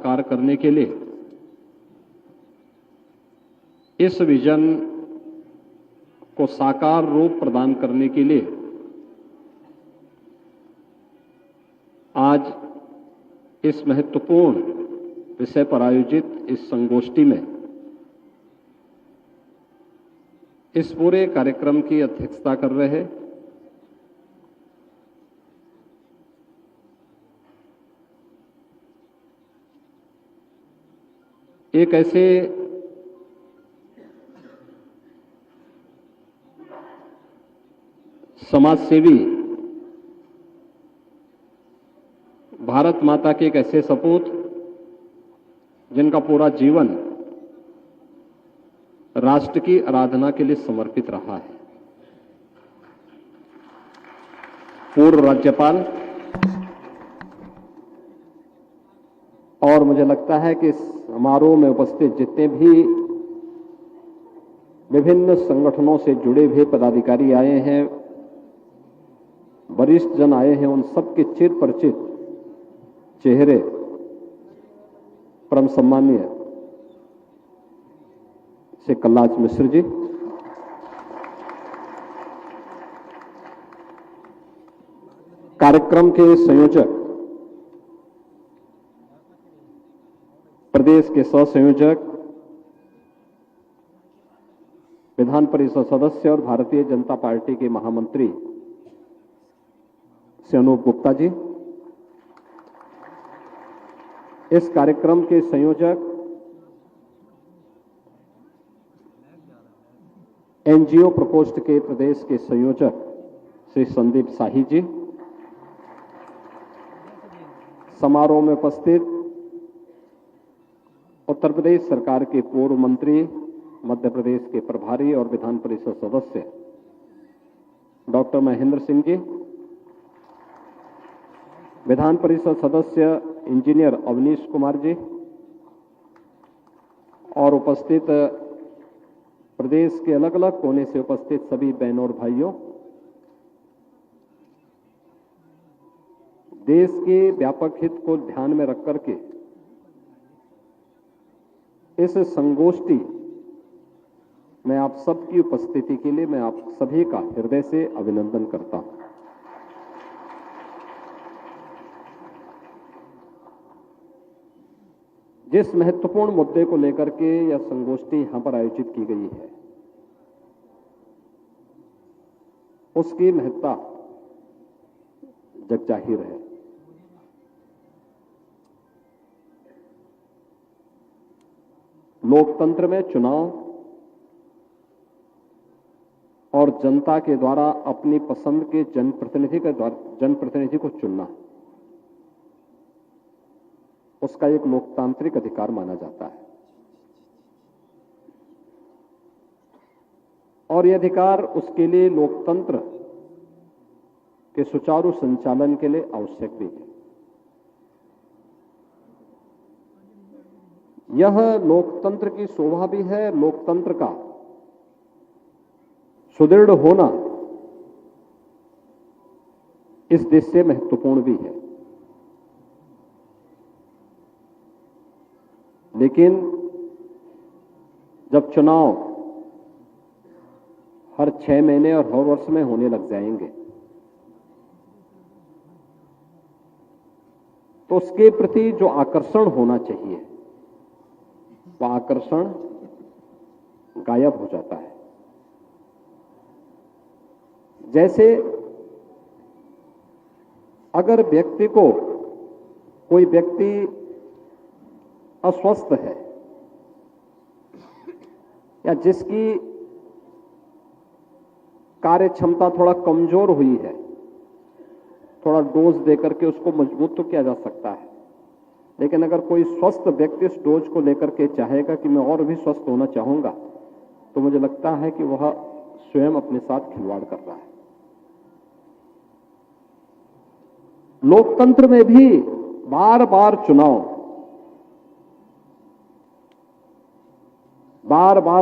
साकार करने के लिए, इस विजन को साकार रूप प्रदान करने के लिए आज इस महत्वपूर्ण विषय पर आयोजित इस संगोष्ठी में इस पूरे कार्यक्रम की अध्यक्षता कर रहे हैं एक ऐसे समाजसेवी, भारत माता के एक ऐसे सपूत जिनका पूरा जीवन राष्ट्र की आराधना के लिए समर्पित रहा है, पूर्व राज्यपाल। और मुझे लगता है कि इस समारोह में उपस्थित जितने भी विभिन्न संगठनों से जुड़े हुए पदाधिकारी आए हैं, वरिष्ठ जन आए हैं, उन सबके चिर परिचित चेहरे परम सम्मानीय श्री कल्लाज मिश्र जी, कार्यक्रम के संयोजक, प्रदेश के सह संयोजक, विधान परिषद सदस्य और भारतीय जनता पार्टी के महामंत्री श्री अनूप गुप्ता जी, इस कार्यक्रम के संयोजक एनजीओ प्रकोष्ठ के प्रदेश के संयोजक श्री संदीप शाही जी, समारोह में उपस्थित उत्तर प्रदेश सरकार के पूर्व मंत्री, मध्य प्रदेश के प्रभारी और विधान परिषद सदस्य डॉक्टर महेंद्र सिंह जी, विधान परिषद सदस्य इंजीनियर अवनीश कुमार जी और उपस्थित प्रदेश के अलग अलग कोने से उपस्थित सभी बहनों और भाइयों, देश के व्यापक हित को ध्यान में रख करके इस संगोष्ठी में आप सबकी उपस्थिति के लिए मैं आप सभी का हृदय से अभिनंदन करता हूं। जिस महत्वपूर्ण मुद्दे को लेकर के यह संगोष्ठी यहां पर आयोजित की गई है, उसकी महत्ता जगजाहिर है। लोकतंत्र में चुनाव और जनता के द्वारा अपनी पसंद के जनप्रतिनिधि को चुनना, उसका एक लोकतांत्रिक अधिकार माना जाता है और यह अधिकार उसके लिए लोकतंत्र के सुचारू संचालन के लिए आवश्यक भी है। यह लोकतंत्र की शोभा भी है, लोकतंत्र का सुदृढ़ होना इस देश से महत्वपूर्ण भी है। लेकिन जब चुनाव हर 6 महीने और हर वर्ष में होने लग जाएंगे तो उसके प्रति जो आकर्षण होना चाहिए वह आकर्षण गायब हो जाता है। जैसे अगर कोई व्यक्ति अस्वस्थ है या जिसकी कार्य क्षमता थोड़ा कमजोर हुई है, थोड़ा डोज देकर के उसको मजबूत तो किया जा सकता है, लेकिन अगर कोई स्वस्थ व्यक्ति इस डोज को लेकर के चाहेगा कि मैं और भी स्वस्थ होना चाहूंगा, तो मुझे लगता है कि वह स्वयं अपने साथ खिलवाड़ कर रहा है। लोकतंत्र में भी बार बार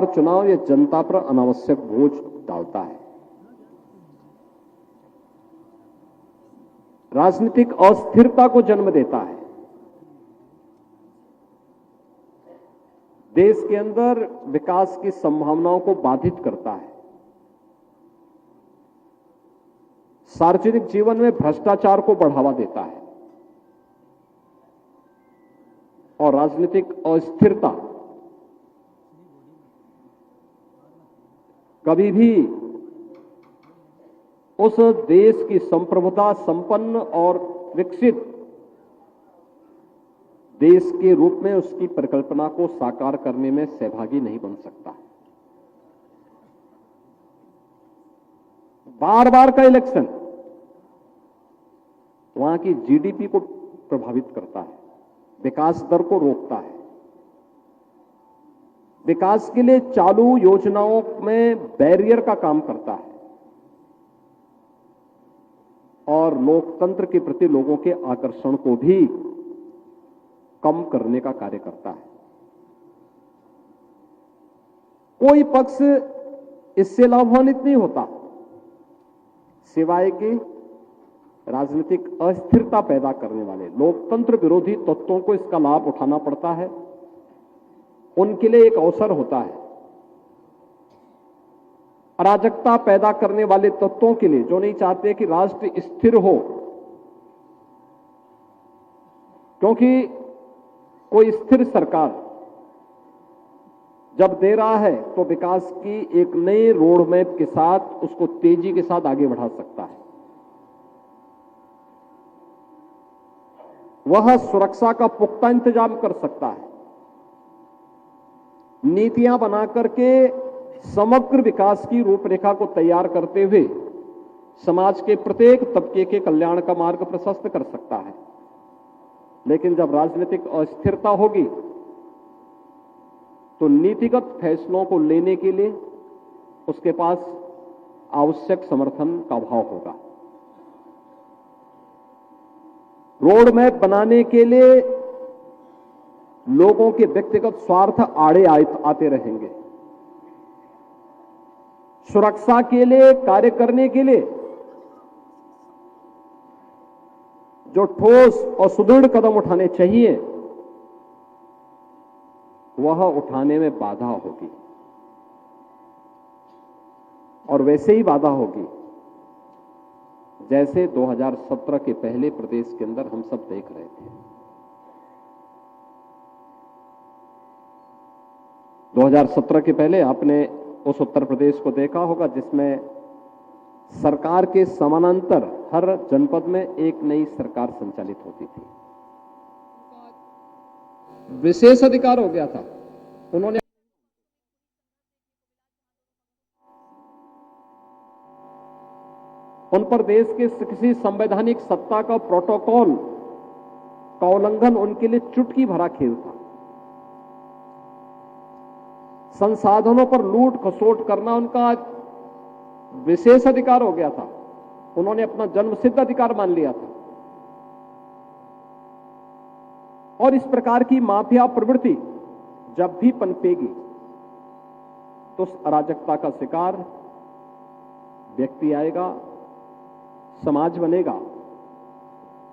चुनाव ये जनता पर अनावश्यक बोझ डालता है, राजनीतिक अस्थिरता को जन्म देता है। देश के अंदर विकास की संभावनाओं को बाधित करता है। सार्वजनिक जीवन में भ्रष्टाचार को बढ़ावा देता है और राजनीतिक अस्थिरता कभी भी उस देश की संप्रभुता संपन्न और विकसित देश के रूप में उसकी परिकल्पना को साकार करने में सहभागी नहीं बन सकता। बार बार का इलेक्शन वहां की जीडीपी को प्रभावित करता है, विकास दर को रोकता है। विकास के लिए चालू योजनाओं में बैरियर का काम करता है और लोकतंत्र के प्रति लोगों के आकर्षण को भी कम करने का कार्य करता है। कोई पक्ष इससे लाभान्वित नहीं होता सिवाय कि राजनीतिक अस्थिरता पैदा करने वाले लोकतंत्र विरोधी तत्वों को इसका लाभ उठाना पड़ता है। उनके लिए एक अवसर होता है। अराजकता पैदा करने वाले तत्वों के लिए, जो नहीं चाहते कि राष्ट्र स्थिर हो, क्योंकि कोई स्थिर सरकार जब दे रहा है तो विकास की एक नई रोड मैप के साथ उसको तेजी के साथ आगे बढ़ा सकता है। वह सुरक्षा का पुख्ता इंतजाम कर सकता है, नीतियां बना करके समग्र विकास की रूपरेखा को तैयार करते हुए समाज के प्रत्येक तबके के कल्याण का मार्ग प्रशस्त कर सकता है। लेकिन जब राजनीतिक अस्थिरता होगी तो नीतिगत फैसलों को लेने के लिए उसके पास आवश्यक समर्थन का अभाव होगा। रोड मैप बनाने के लिए लोगों के व्यक्तिगत स्वार्थ आड़े आते रहेंगे। सुरक्षा के लिए कार्य करने के लिए जो ठोस और सुदृढ़ कदम उठाने चाहिए वह उठाने में बाधा होगी और वैसे ही बाधा होगी जैसे 2017 के पहले प्रदेश के अंदर हम सब देख रहे थे। 2017 के पहले आपने उस उत्तर प्रदेश को देखा होगा जिसमें सरकार के समानांतर हर जनपद में एक नई सरकार संचालित होती थी। विशेष अधिकार हो गया था। उन्होंने उन पर देश के किसी संवैधानिक सत्ता का प्रोटोकॉल का उल्लंघन उनके लिए चुटकी भरा खेल था। संसाधनों पर लूट खसोट करना उनका विशेष अधिकार हो गया था। उन्होंने अपना जन्मसिद्ध अधिकार मान लिया था और इस प्रकार की माफिया प्रवृत्ति जब भी पनपेगी तो उस अराजकता का शिकार व्यक्ति आएगा, समाज बनेगा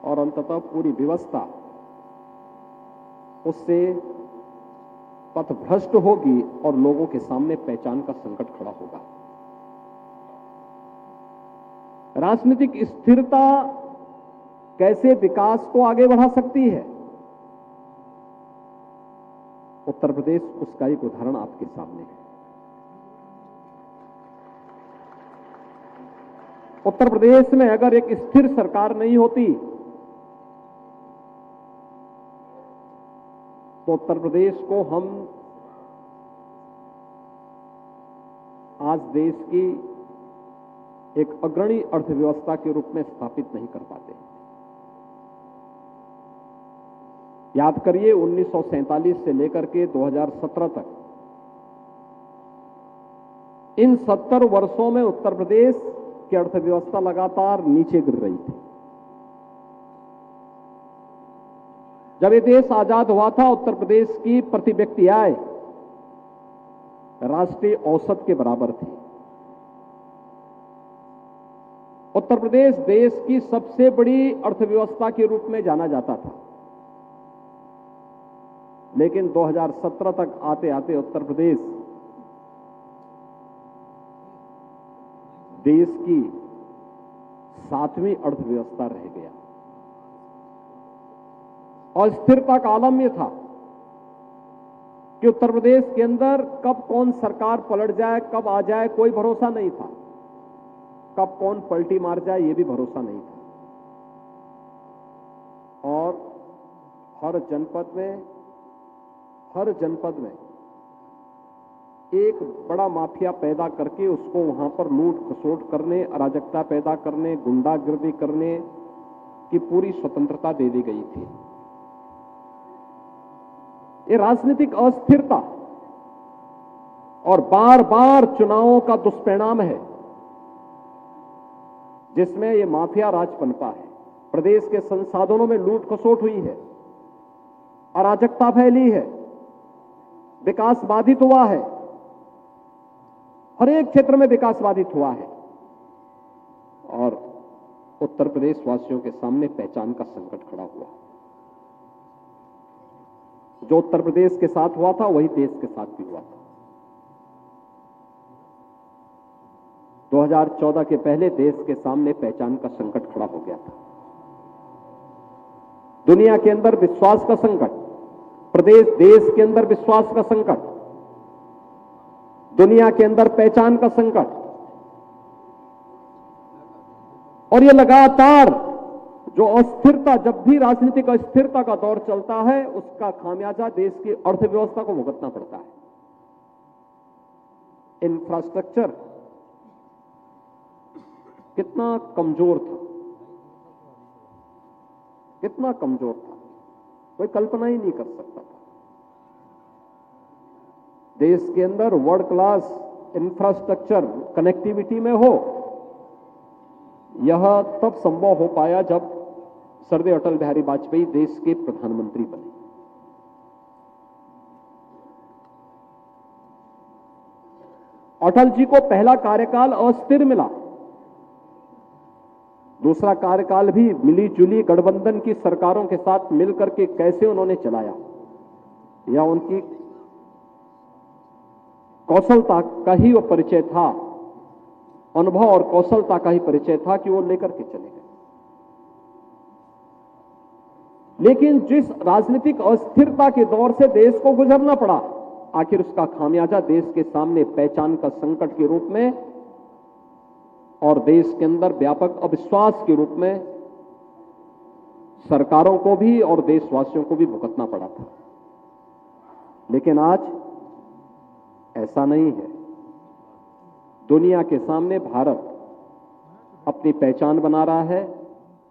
और अंततः पूरी व्यवस्था उससे पथभ्रष्ट होगी और लोगों के सामने पहचान का संकट खड़ा होगा। राजनीतिक स्थिरता कैसे विकास को आगे बढ़ा सकती है? उत्तर प्रदेश उसका एक उदाहरण आपके सामने है। उत्तर प्रदेश में अगर एक स्थिर सरकार नहीं होती तो उत्तर प्रदेश को हम आज देश की एक अग्रणी अर्थव्यवस्था के रूप में स्थापित नहीं कर पाते। याद करिए 1947 से लेकर के 2017 तक इन 70 वर्षों में उत्तर प्रदेश की अर्थव्यवस्था लगातार नीचे गिर रही थी। जब ये देश आजाद हुआ था उत्तर प्रदेश की प्रति व्यक्ति आय राष्ट्रीय औसत के बराबर थी। उत्तर प्रदेश देश की सबसे बड़ी अर्थव्यवस्था के रूप में जाना जाता था। लेकिन 2017 तक आते आते उत्तर प्रदेश देश की 7वीं अर्थव्यवस्था रह गया। और स्थिरता का आलम यह था कि उत्तर प्रदेश के अंदर कब कौन सरकार पलट जाए, कब आ जाए, कोई भरोसा नहीं था। कब कौन पलटी मार जाए, यह भी भरोसा नहीं था। और हर जनपद में एक बड़ा माफिया पैदा करके उसको वहां पर लूट खसोट करने, अराजकता पैदा करने, गुंडागर्दी करने की पूरी स्वतंत्रता दे दी गई थी। ये राजनीतिक अस्थिरता और बार बार चुनावों का दुष्परिणाम है, जिसमें ये माफिया राज पनपा है। प्रदेश के संसाधनों में लूट खसोट हुई है, अराजकता फैली है, विकास बाधित हुआ है, हर एक क्षेत्र में विकास बाधित हुआ है। और उत्तर प्रदेश वासियों के सामने पहचान का संकट खड़ा हुआ। जो उत्तर प्रदेश के साथ हुआ था वही देश के साथ भी हुआ था। 2014 के पहले देश के सामने पहचान का संकट खड़ा हो गया था। दुनिया के अंदर विश्वास का संकट, देश के अंदर विश्वास का संकट, दुनिया के अंदर पहचान का संकट। और ये लगातार जो अस्थिरता, जब भी राजनीतिक अस्थिरता का दौर चलता है, उसका खामियाजा देश की अर्थव्यवस्था को भुगतना पड़ता है। इंफ्रास्ट्रक्चर कितना कमजोर था, कितना कमजोर था, कोई कल्पना ही नहीं कर सकता था। देश के अंदर वर्ल्ड क्लास इंफ्रास्ट्रक्चर कनेक्टिविटी में हो, यह तब संभव हो पाया जब सरदेव अटल बिहारी वाजपेयी देश के प्रधानमंत्री बने। अटल जी को पहला कार्यकाल अस्थिर मिला, दूसरा कार्यकाल भी मिली जुली गठबंधन की सरकारों के साथ मिलकर के कैसे उन्होंने चलाया, या उनकी कौशलता का ही वो परिचय था, अनुभव और कौशलता का ही परिचय था कि वो लेकर के चले गए। लेकिन जिस राजनीतिक अस्थिरता के दौर से देश को गुजरना पड़ा, आखिर उसका खामियाजा देश के सामने पहचान का संकट के रूप में और देश के अंदर व्यापक अविश्वास के रूप में सरकारों को भी और देशवासियों को भी भुगतना पड़ा था। लेकिन आज ऐसा नहीं है। दुनिया के सामने भारत अपनी पहचान बना रहा है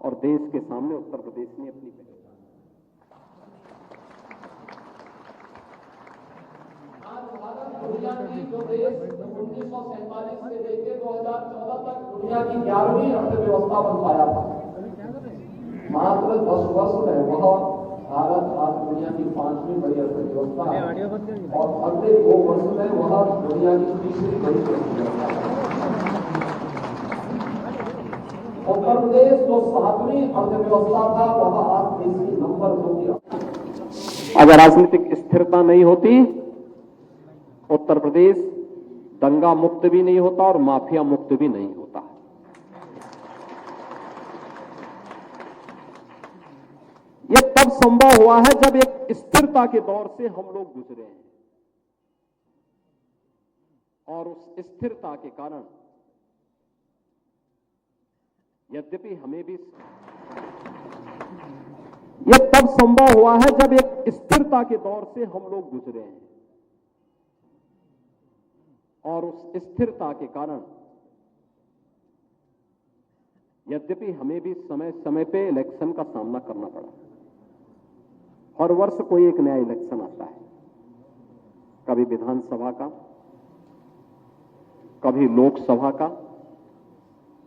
और देश के सामने उत्तर प्रदेश ने अपनी पहचान। दुनिया की जो देश 1947 से लेकर 2014 तक दुनिया की 11वीं अर्थव्यवस्था बन पाया था, मात्र 10 वर्ष में वह भारत आज दुनिया की 5वीं बड़ी अर्थव्यवस्था है और अगले 2 वर्ष में वह दुनिया की 3री बड़ी अर्थव्यवस्था है। उत्तर प्रदेश जो 7वीं अर्थव्यवस्था था, वह आज देश की नंबर 2 की। अगर राजनीतिक स्थिरता नहीं होती, उत्तर प्रदेश दंगा मुक्त भी नहीं होता और माफिया मुक्त भी नहीं होता। यह तब संभव हुआ है जब एक स्थिरता के दौर से हम लोग गुजरे हैं, और उस स्थिरता के कारण यद्यपि हमें भी, यह तब संभव हुआ है जब एक स्थिरता के दौर से हम लोग गुजरे हैं, और उस स्थिरता के कारण यद्यपि हमें भी समय समय पे इलेक्शन का सामना करना पड़ा। हर वर्ष कोई एक नया इलेक्शन आता है, कभी विधानसभा का, कभी लोकसभा का,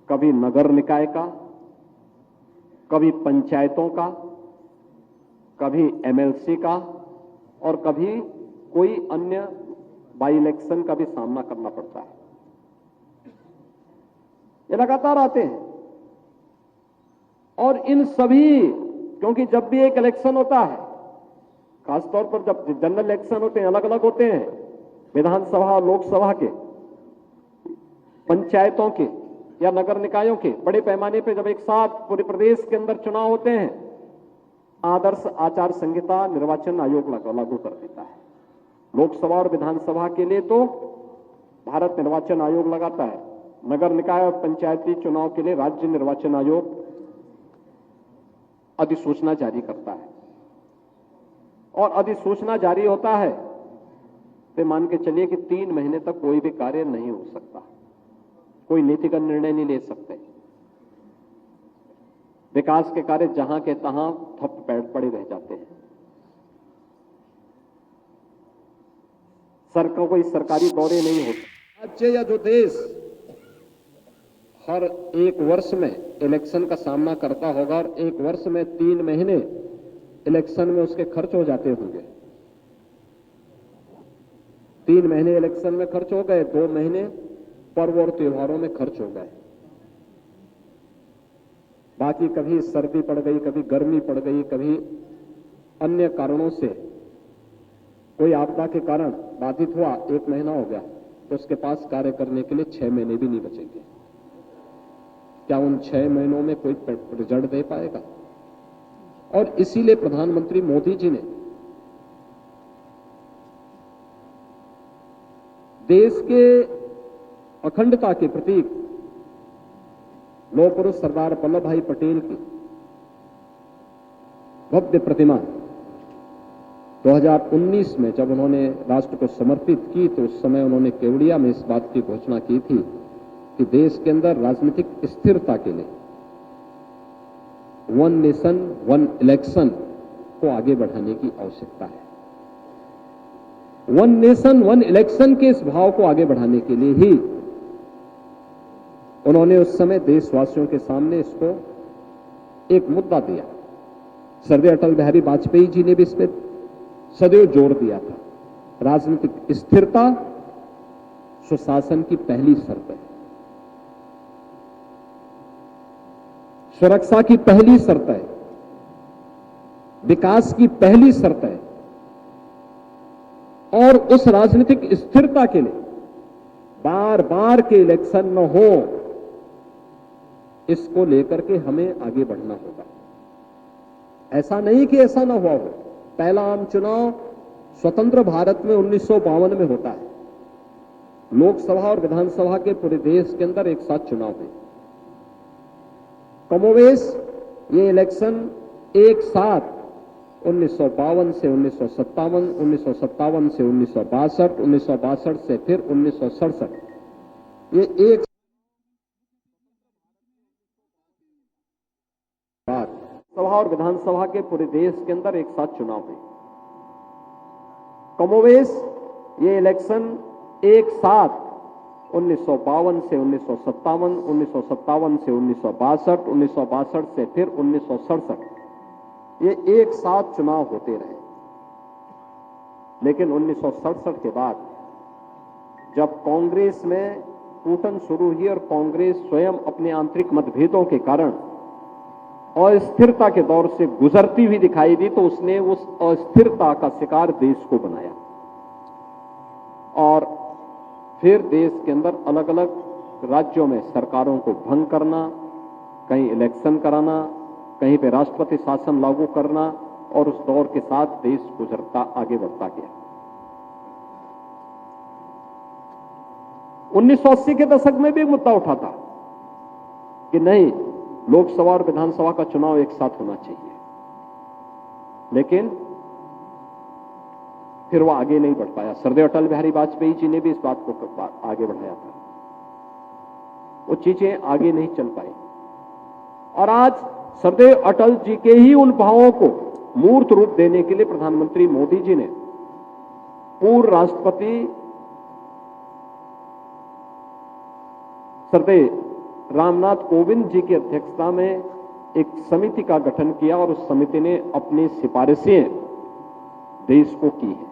कभी नगर निकाय का, कभी पंचायतों का, कभी एमएलसी का, और कभी कोई अन्य बाई इलेक्शन का भी सामना करना पड़ता है। ये लगातार आते हैं, और इन सभी, क्योंकि जब भी एक इलेक्शन होता है खासतौर पर जब जनरल इलेक्शन होते हैं, अलग अलग होते हैं, विधानसभा लोकसभा के, पंचायतों के या नगर निकायों के, बड़े पैमाने पर जब एक साथ पूरे प्रदेश के अंदर चुनाव होते हैं, आदर्श आचार संहिता निर्वाचन आयोग लागू कर देता है। लोकसभा और विधानसभा के लिए तो भारत निर्वाचन आयोग लगाता है, नगर निकाय और पंचायती चुनाव के लिए राज्य निर्वाचन आयोग अधिसूचना जारी करता है। और अधिसूचना जारी होता है तो मान के चलिए कि 3 महीने तक कोई भी कार्य नहीं हो सकता, कोई नीतिगत निर्णय नहीं ले सकते। विकास के कार्य जहां के तहां ठप पड़े रह जाते हैं। कोई सरकारी दौरे नहीं होते। राज्य या जो देश हर एक वर्ष में इलेक्शन का सामना करता होगा और एक वर्ष में 3 महीने इलेक्शन में उसके खर्च हो जाते होंगे। 3 महीने इलेक्शन में खर्च हो गए, 2 महीने पर्व और त्योहारों में खर्च हो गए। बाकी कभी सर्दी पड़ गई, कभी गर्मी पड़ गई, कभी अन्य कारणों से कोई आपदा के कारण बाधित हुआ, 1 महीना हो गया, तो उसके पास कार्य करने के लिए 6 महीने भी नहीं बचेंगे। क्या उन 6 महीनों में कोई रिजल्ट दे पाएगा? और इसीलिए प्रधानमंत्री मोदी जी ने देश के अखंडता के प्रतीक लौह पुरुष सरदार वल्लभ भाई पटेल की भव्य प्रतिमा 2019 में जब उन्होंने राष्ट्र को समर्पित की, तो उस समय उन्होंने केवड़िया में इस बात की घोषणा की थी कि देश के अंदर राजनीतिक स्थिरता के लिए 1 नेशन 1 इलेक्शन को आगे बढ़ाने की आवश्यकता है। 1 नेशन 1 इलेक्शन के इस भाव को आगे बढ़ाने के लिए ही उन्होंने उस समय देशवासियों के सामने इसको एक मुद्दा दिया। स्वर्गीय अटल बिहारी वाजपेयी जी ने भी इस पर सदैव जोर दिया था। राजनीतिक स्थिरता सुशासन की पहली शर्त है, सुरक्षा की पहली शर्त है, विकास की पहली शर्त है। और उस राजनीतिक स्थिरता के लिए बार बार के इलेक्शन न हो, इसको लेकर के हमें आगे बढ़ना होगा। ऐसा नहीं कि ऐसा ना हुआ हो। पहला आम चुनाव स्वतंत्र भारत में 1952 में होता है। लोकसभा और विधानसभा के पूरे देश के अंदर एक साथ चुनाव हुए। कमोवेश ये इलेक्शन एक साथ 1952 से 1957, 1957 से 1962, 1962 से फिर 1967, ये एक सभा और विधानसभा के पूरे देश के अंदर एक साथ चुनाव हुए। कमोवेश ये इलेक्शन एक साथ 1952 से 1957, 1957 से 1962, 1962 से फिर 1967, ये एक साथ चुनाव होते रहे। लेकिन 1967 के बाद जब कांग्रेस में टूटन शुरू हुई और कांग्रेस स्वयं अपने आंतरिक मतभेदों के कारण अस्थिरता के दौर से गुजरती हुई दिखाई दी, तो उसने उस अस्थिरता का शिकार देश को बनाया और फिर देश के अंदर अलग अलग राज्यों में सरकारों को भंग करना, कहीं इलेक्शन कराना, कहीं पे राष्ट्रपति शासन लागू करना, और उस दौर के साथ देश गुजरता आगे बढ़ता गया। 1980 के दशक में भी मुद्दा उठा था कि नहीं, लोकसभा और विधानसभा का चुनाव एक साथ होना चाहिए, लेकिन फिर वह आगे नहीं बढ़ पाया। स्वर्गीय अटल बिहारी वाजपेयी जी ने भी इस बात को आगे बढ़ाया था, वो चीजें आगे नहीं चल पाई। और आज स्वर्गीय अटल जी के ही उन भावों को मूर्त रूप देने के लिए प्रधानमंत्री मोदी जी ने पूर्व राष्ट्रपति स्वर्गीय रामनाथ कोविंद जी की अध्यक्षता में एक समिति का गठन किया और उस समिति ने अपनी सिफारिशें देश को की है।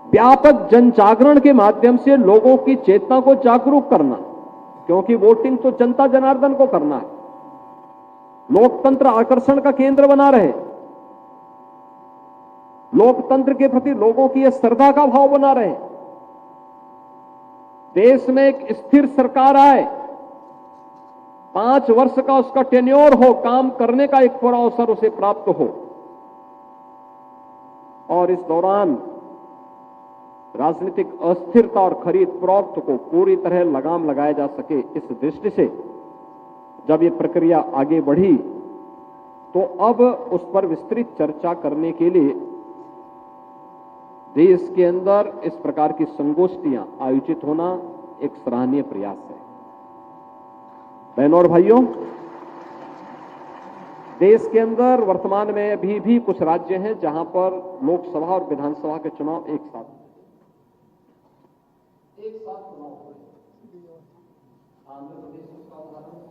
व्यापक जन जागरण के माध्यम से लोगों की चेतना को जागरूक करना, क्योंकि वोटिंग तो जनता जनार्दन को करना है। लोकतंत्र आकर्षण का केंद्र बना रहे, लोकतंत्र के प्रति लोगों की श्रद्धा का भाव बना रहे, देश में एक स्थिर सरकार आए, 5 वर्ष का उसका टेन्योर हो, काम करने का एक पूरा अवसर उसे प्राप्त हो, और इस दौरान राजनीतिक अस्थिरता और खरीद फरोख्त को पूरी तरह लगाम लगाया जा सके। इस दृष्टि से जब ये प्रक्रिया आगे बढ़ी तो अब उस पर विस्तृत चर्चा करने के लिए देश के अंदर इस प्रकार की संगोष्ठियां आयोजित होना एक सराहनीय प्रयास है। बहनों और भाइयों, देश के अंदर वर्तमान में अभी भी कुछ राज्य हैं जहां पर लोकसभा और विधानसभा के चुनाव एक साथ चुनाव हो रहे हैं। आंध्र प्रदेश उसका उदाहरण,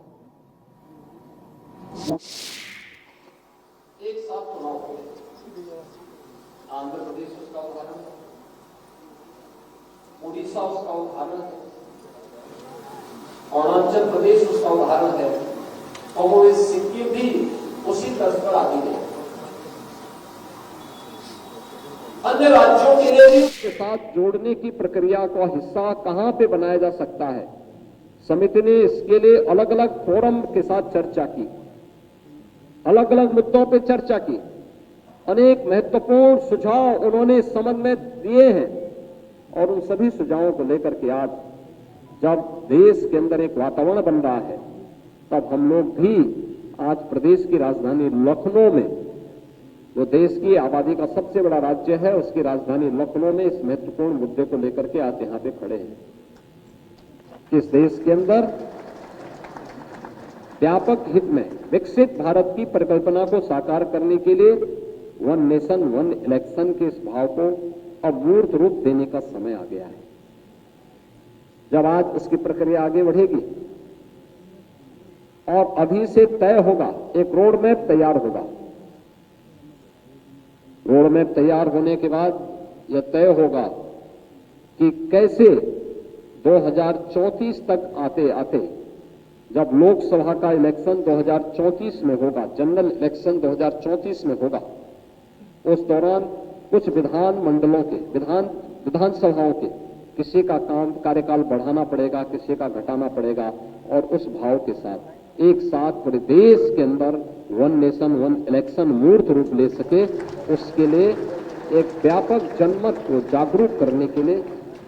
एक साथ चुनाव हो रहे हैं। आंध्र प्रदेश उसका उदाहरण है, उड़ीसा उसका उदाहरण है, अरुणाचल प्रदेश उसका उदाहरण है, और वो सिक्किम भी उसी तर्ज पर आगे गए। अन्य राज्यों के लिए भी उसके साथ जोड़ने की प्रक्रिया का हिस्सा कहां पे बनाया जा सकता है, समिति ने इसके लिए अलग अलग फोरम के साथ चर्चा की, अलग अलग मुद्दों पे चर्चा की, अनेक महत्वपूर्ण सुझाव उन्होंने इस संबंध में दिए हैं, और उन सभी सुझावों को लेकर के आज जब देश के अंदर एक वातावरण बन रहा है, तब हम लोग भी आज प्रदेश की राजधानी लखनऊ में, जो देश की आबादी का सबसे बड़ा राज्य है, उसकी राजधानी लखनऊ में इस महत्वपूर्ण मुद्दे को लेकर के आज यहां पे खड़े हैं। इस देश के अंदर व्यापक हित में विकसित भारत की परिकल्पना को साकार करने के लिए वन नेशन वन इलेक्शन के इस भाव को अब मूर्त रूप देने का समय आ गया है। जब आज उसकी प्रक्रिया आगे बढ़ेगी और अभी से तय होगा, एक रोड मैप तैयार होगा, रोड मैप तैयार होने के बाद यह तय होगा कि कैसे 2034 तक आते आते, जब लोकसभा का इलेक्शन 2034 में होगा, जनरल इलेक्शन 2034 में होगा, उस दौरान कुछ विधान मंडलों के विधानसभाओं के किसी का कार्यकाल बढ़ाना पड़ेगा, किसी का घटाना पड़ेगा, और उस भाव के साथ एक साथ पूरे देश के अंदर वन नेशन वन इलेक्शन मूर्त रूप ले सके, उसके लिए एक व्यापक जनमत को जागरूक करने के लिए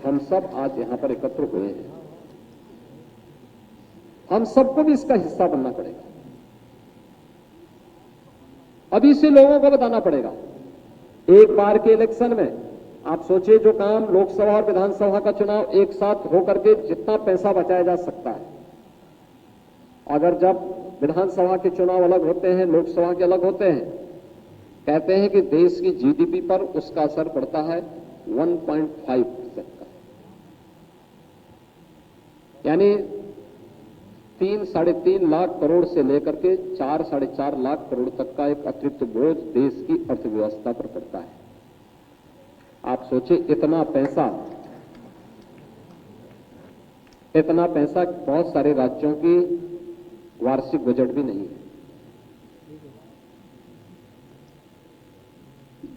हम सब आज यहां पर एकत्र हुए हैं। हम सबको भी इसका हिस्सा बनना पड़ेगा। अभी से लोगों को बताना पड़ेगा। एक बार के इलेक्शन में आप सोचिए, जो काम लोकसभा और विधानसभा का चुनाव एक साथ होकर के जितना पैसा बचाया जा सकता है, अगर जब विधानसभा के चुनाव अलग होते हैं, लोकसभा के अलग होते हैं, कहते हैं कि देश की जीडीपी पर उसका असर पड़ता है 1.5% का, यानी 3-3.5 लाख करोड़ से लेकर के 4-4.5 लाख करोड़ तक का एक अतिरिक्त बोझ देश की अर्थव्यवस्था पर पड़ता है। आप सोचिए, इतना पैसा बहुत सारे राज्यों की वार्षिक बजट भी नहीं है।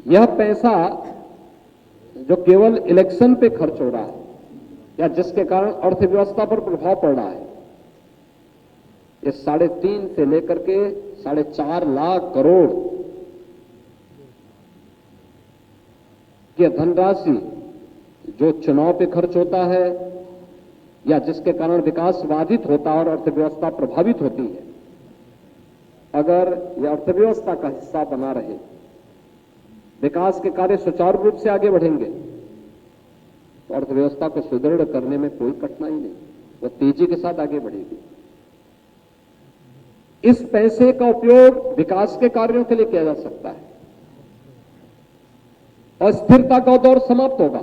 यह पैसा जो केवल इलेक्शन पे खर्च हो रहा है या जिसके कारण अर्थव्यवस्था पर प्रभाव पड़ रहा है, ये 3.5 से लेकर के 4.5 लाख करोड़ की धनराशि जो चुनाव पे खर्च होता है या जिसके कारण विकास बाधित होता है और अर्थव्यवस्था प्रभावित होती है, अगर यह अर्थव्यवस्था का हिस्सा बना रहे, विकास के कार्य सुचारू रूप से आगे बढ़ेंगे, तो अर्थव्यवस्था को सुदृढ़ करने में कोई कठिनाई नहीं, वो तेजी के साथ आगे बढ़ेगी। इस पैसे का उपयोग विकास के कार्यों के लिए किया जा सकता है। अस्थिरता का दौर समाप्त होगा।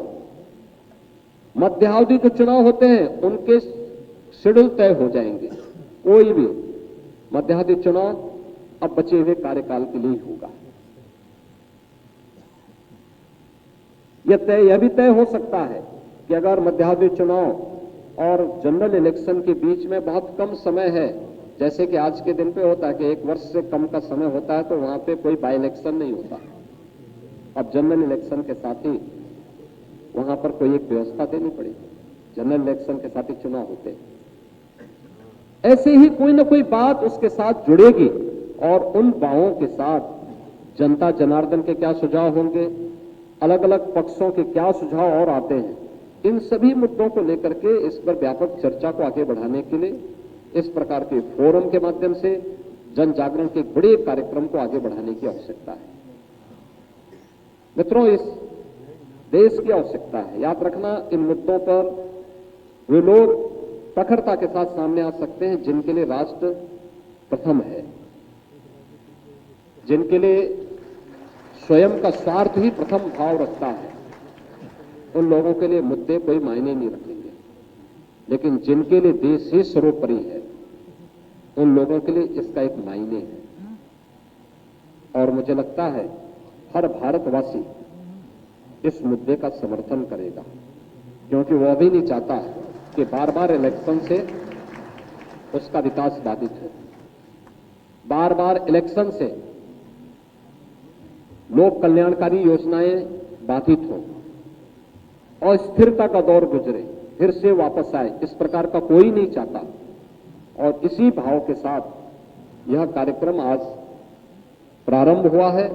मध्यावधि जो चुनाव होते हैं उनके शेड्यूल तय हो जाएंगे। कोई भी मध्यावधि चुनाव अब बचे हुए कार्यकाल के लिए ही होगा। यह भी तय हो सकता है कि अगर मध्यावधि चुनाव और जनरल इलेक्शन के बीच में बहुत कम समय है जैसे कि आज के दिन पे होता है कि 1 वर्ष से कम का समय होता है तो वहां पे कोई बाई इलेक्शन नहीं होता। अब जनरल इलेक्शन के साथ ही वहां पर कोई एक व्यवस्था देनी पड़ेगी, जनरल इलेक्शन के साथ ही चुनाव होते हैं। ऐसे ही कोई ना कोई बात उसके साथ जुड़ेगी और उन बातों के साथ जनता जनार्दन के क्या सुझाव होंगे, अलग अलग पक्षों के क्या सुझाव और आते हैं, इन सभी मुद्दों को लेकर के इस पर व्यापक चर्चा को आगे बढ़ाने के लिए इस प्रकार के फोरम के माध्यम से जन जागरण के बड़े कार्यक्रम को आगे बढ़ाने की आवश्यकता है। मित्रों, इस देश की आवश्यकता है। याद रखना, इन मुद्दों पर वे लोग प्रखरता के साथ सामने आ सकते हैं जिनके लिए राष्ट्र प्रथम है, जिनके लिए स्वयं का स्वार्थ ही प्रथम भाव रखता है। उन लोगों के लिए मुद्दे कोई मायने नहीं रखेंगे, लेकिन जिनके लिए देश ही सर्वोपरि है उन लोगों के लिए इसका एक मायने है। और मुझे लगता है हर भारतवासी इस मुद्दे का समर्थन करेगा, क्योंकि वह भी नहीं चाहता कि बार बार इलेक्शन से उसका विकास बाधित हो, बार बार इलेक्शन से लोक कल्याणकारी योजनाएं बाधित हो और स्थिरता का दौर गुजरे, फिर से वापस आए, इस प्रकार का कोई नहीं चाहता। और इसी भाव के साथ यह कार्यक्रम आज प्रारंभ हुआ है।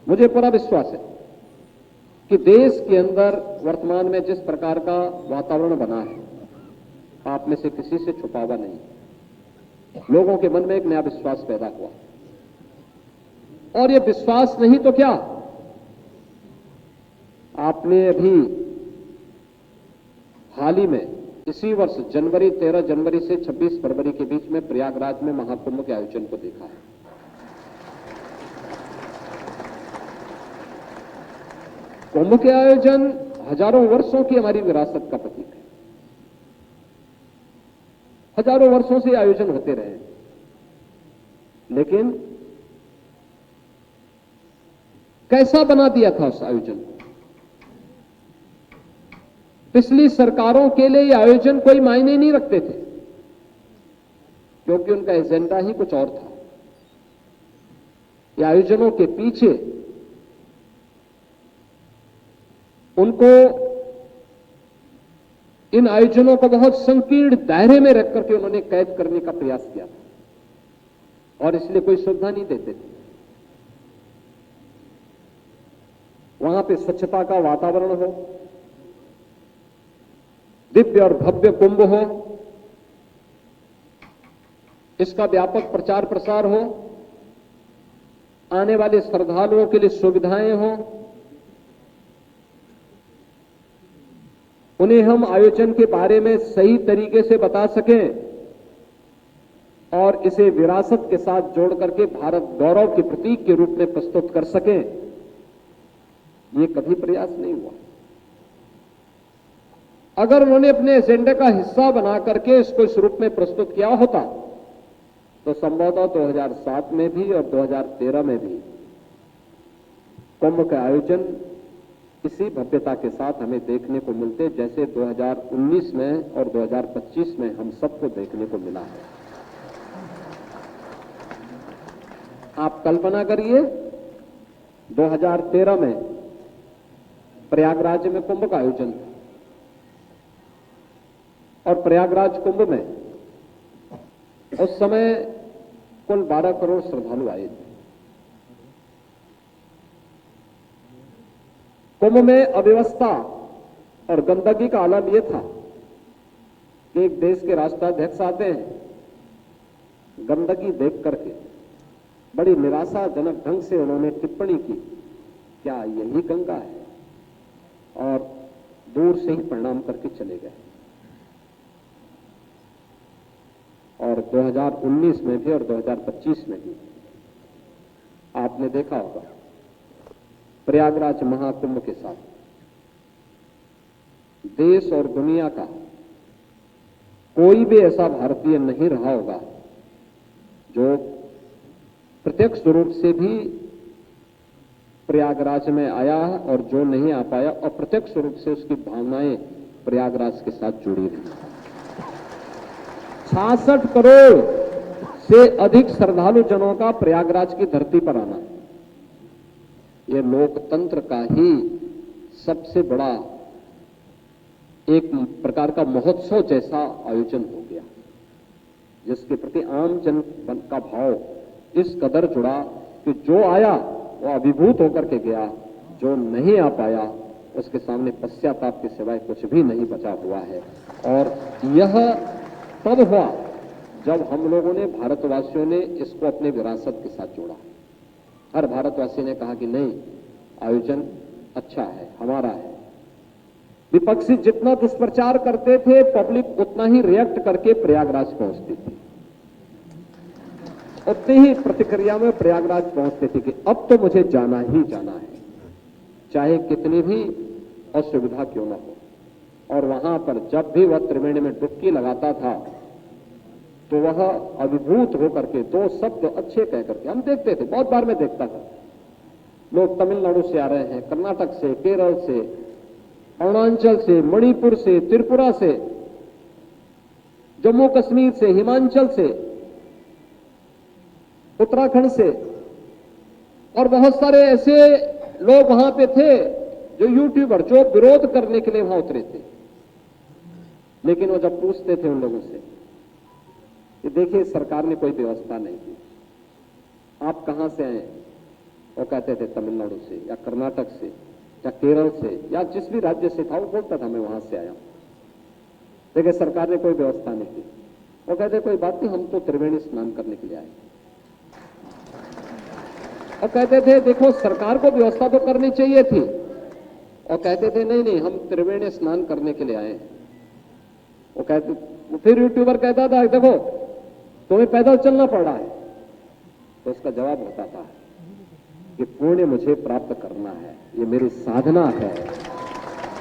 मुझे पूरा विश्वास है कि देश के अंदर वर्तमान में जिस प्रकार का वातावरण बना है, आप में से किसी से छुपा हुआ नहीं। लोगों के मन में एक नया विश्वास पैदा हुआ, और यह विश्वास नहीं तो क्या, आपने अभी हाल ही में इसी वर्ष 13 जनवरी से 26 फरवरी के बीच में प्रयागराज में महाकुंभ के आयोजन को देखा है। कुंभ के आयोजन हजारों वर्षों की हमारी विरासत का प्रतीक है। हजारों वर्षों से आयोजन होते रहे, लेकिन कैसा बना दिया था उस आयोजन को? पिछली सरकारों के लिए यह आयोजन कोई मायने नहीं रखते थे, क्योंकि उनका एजेंडा ही कुछ और था। ये आयोजनों के पीछे उनको इन आयोजनों को बहुत संकीर्ण दायरे में रख करके उन्होंने कैद करने का प्रयास किया था, और इसलिए कोई सुविधा नहीं देते थे। वहां पे स्वच्छता का वातावरण हो, दिव्य और भव्य कुंभ हो, इसका व्यापक प्रचार प्रसार हो, आने वाले श्रद्धालुओं के लिए सुविधाएं हो, उन्हें हम आयोजन के बारे में सही तरीके से बता सकें और इसे विरासत के साथ जोड़ करके भारत गौरव के प्रतीक के रूप में प्रस्तुत कर सकें, ये कभी प्रयास नहीं हुआ। अगर उन्होंने अपने एजेंडे का हिस्सा बना करके इसको इस रूप में प्रस्तुत किया होता तो संभवतः 2007 में भी और 2013 में भी कुंभ का आयोजन इसी भव्यता के साथ हमें देखने को मिलते जैसे 2019 में और 2025 में हम सबको देखने को मिला है। आप कल्पना करिए 2013 में प्रयागराज में कुंभ का आयोजन था, और प्रयागराज कुंभ में उस समय कुल 12 करोड़ श्रद्धालु आए थे। कुंभ में अव्यवस्था और गंदगी का आलम यह था कि एक देश के राष्ट्राध्यक्ष आते हैं, गंदगी देख करके बड़ी निराशाजनक ढंग से उन्होंने टिप्पणी की, क्या यही गंगा है, और दूर से ही प्रणाम करके चले गए। और 2019 में भी और 2025 में भी आपने देखा होगा प्रयागराज महाकुंभ के साथ देश और दुनिया का कोई भी ऐसा भारतीय नहीं रहा होगा जो प्रत्यक्ष रूप से भी प्रयागराज में आया और जो नहीं आ पाया, और प्रत्यक्ष रूप से उसकी भावनाएं प्रयागराज के साथ जुड़ी रही। 66 करोड़ से अधिक श्रद्धालु जनों का प्रयागराज की धरती पर आना, ये लोकतंत्र का ही सबसे बड़ा एक प्रकार का महोत्सव जैसा आयोजन हो गया, जिसके प्रति आम जन का भाव इस कदर जुड़ा कि जो आया वो अभिभूत होकर के गया, जो नहीं आ पाया उसके सामने पश्चाताप के सिवाय कुछ भी नहीं बचा हुआ है। और यह तब हुआ जब हम लोगों ने, भारतवासियों ने इसको अपने विरासत के साथ जोड़ा। हर भारतवासी ने कहा कि नहीं, आयोजन अच्छा है, हमारा है। विपक्षी जितना दुष्प्रचार करते थे, पब्लिक उतना ही रिएक्ट करके प्रयागराज पहुंचती थी, उतनी ही प्रतिक्रिया में प्रयागराज पहुंचते थे कि अब तो मुझे जाना ही जाना है, चाहे कितनी भी असुविधा क्यों न हो। और वहां पर जब भी वह त्रिवेणी में डुबकी लगाता था तो वह अभिभूत होकर के दो शब्द अच्छे कह करके, हम देखते थे, बहुत बार मैं देखता था, लोग तमिलनाडु से आ रहे हैं, कर्नाटक से, केरल से, अरुणाचल से, मणिपुर से, त्रिपुरा से, जम्मू कश्मीर से, हिमाचल से, उत्तराखंड से, और बहुत सारे ऐसे लोग वहां पे थे जो यूट्यूबर, जो विरोध करने के लिए वहां उतरे थे। लेकिन वो जब पूछते थे उन लोगों से कि देखिए सरकार ने कोई व्यवस्था नहीं की, आप कहां से आए, वो कहते थे तमिलनाडु से या कर्नाटक से या केरल से या जिस भी राज्य से था, वो बोलता था मैं वहां से आया हूं। देखिए सरकार ने कोई व्यवस्था नहीं की। वो कहते कोई बात नहीं, हम तो त्रिवेणी स्नान करने के लिए आए। और कहते थे देखो सरकार को व्यवस्था तो करनी चाहिए थी, और कहते थे नहीं नहीं, हम त्रिवेणी स्नान करने के लिए आए। वो कहते, फिर यूट्यूबर कहता था देखो तुम्हें पैदल चलना पड़ रहा है, तो उसका जवाब होता था कि पुण्य मुझे प्राप्त करना है, ये मेरी साधना है,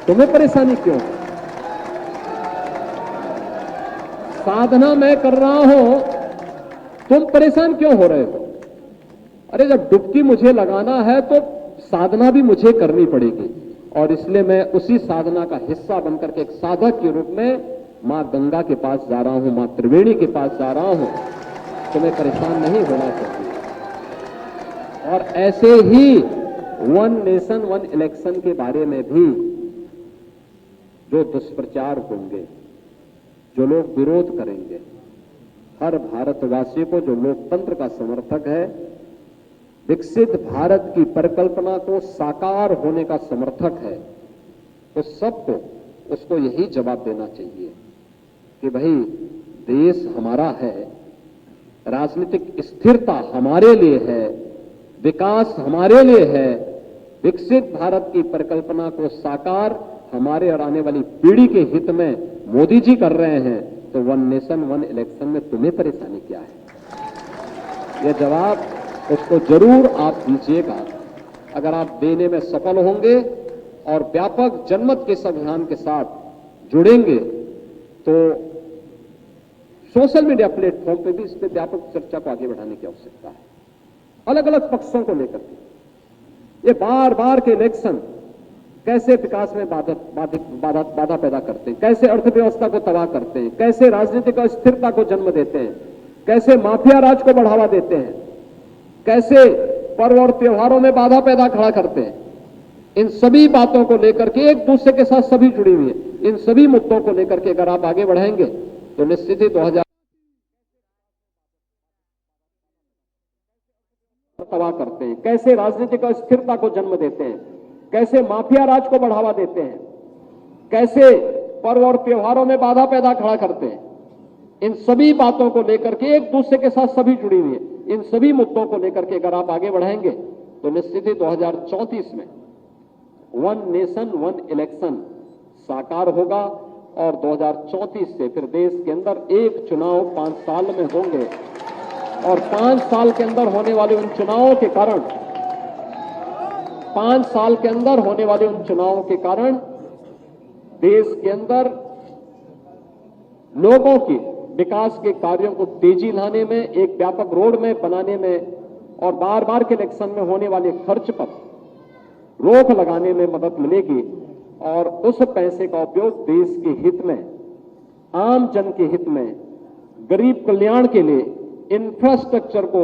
तुम्हें परेशानी क्यों है? साधना मैं कर रहा हूं, तुम परेशान क्यों हो रहे हो? अरे जब डुबकी मुझे लगाना है तो साधना भी मुझे करनी पड़ेगी, और इसलिए मैं उसी साधना का हिस्सा बनकर के एक साधक के रूप में मां गंगा के पास जा रहा हूं, मां त्रिवेणी के पास जा रहा हूं, तुम्हें परेशान नहीं होना चाहिए। और ऐसे ही वन नेशन वन इलेक्शन के बारे में भी जो दुष्प्रचार होंगे, जो लोग विरोध करेंगे, हर भारतवासी को जो लोकतंत्र का समर्थक है, विकसित भारत की परिकल्पना को साकार होने का समर्थक है, तो सबको उसको यही जवाब देना चाहिए कि भाई देश हमारा है, राजनीतिक स्थिरता हमारे लिए है, विकास हमारे लिए है, विकसित भारत की परिकल्पना को साकार हमारे और आने वाली पीढ़ी के हित में मोदी जी कर रहे हैं, तो वन नेशन वन इलेक्शन में तुम्हें परेशानी क्या है? यह जवाब उसको जरूर आप दीजिएगा। अगर आप देने में सफल होंगे और व्यापक जनमत के इस अभियान के साथ जुड़ेंगे, तो सोशल मीडिया प्लेटफॉर्म पे भी इस पर व्यापक चर्चा को आगे बढ़ाने की आवश्यकता है, अलग अलग पक्षों को लेकर के। ये बार बार के इलेक्शन कैसे विकास में बाधा पैदा करते हैं, कैसे अर्थव्यवस्था को तबाह करते हैं, कैसे राजनीतिक अस्थिरता को जन्म देते हैं, कैसे माफिया राज को बढ़ावा देते हैं, कैसे पर्व और त्योहारों में बाधा पैदा खड़ा करते हैं। इन सभी बातों को लेकर के एक दूसरे के साथ सभी जुड़ी हुई है। इन सभी मुद्दों को लेकर के अगर आप आगे बढ़ेंगे तो निश्चित ही 2000 तबाह करते हैं, कैसे राजनीतिक अस्थिरता को जन्म देते हैं, कैसे माफिया राज को बढ़ावा देते हैं, कैसे पर्व और त्योहारों में बाधा पैदा खड़ा करते हैं। इन सभी बातों को लेकर के एक दूसरे के साथ सभी जुड़ी हुई है। इन सभी मुद्दों को लेकर के अगर आप आगे बढ़ेंगे तो निश्चित ही 2034 में वन नेशन वन इलेक्शन साकार होगा, और 2034 से फिर देश के अंदर एक चुनाव 5 साल में होंगे, और 5 साल के अंदर होने वाले उन चुनावों के कारण 5 साल के अंदर होने वाले उन चुनावों के कारण देश के अंदर लोगों की विकास के कार्यों को तेजी लाने में, एक व्यापक रोड मैप बनाने में, और बार बार के इलेक्शन में होने वाले खर्च पर रोक लगाने में मदद मिलेगी। और उस पैसे का उपयोग देश के हित में, आम जन के हित में, गरीब कल्याण के लिए इंफ्रास्ट्रक्चर को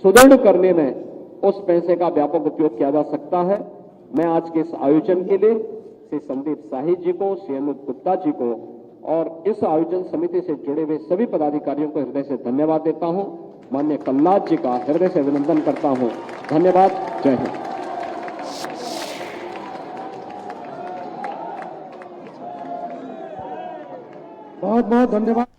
सुदृढ़ करने में उस पैसे का व्यापक उपयोग किया जा सकता है। मैं आज के इस आयोजन के लिए श्री संदीप शाही जी को, श्री अनूप गुप्ता जी को और इस आयोजन समिति से जुड़े हुए सभी पदाधिकारियों को हृदय से धन्यवाद देता हूं। माननीय कल्लाद जी का हृदय से अभिनंदन करता हूं। धन्यवाद। जय हिंद। बहुत बहुत धन्यवाद।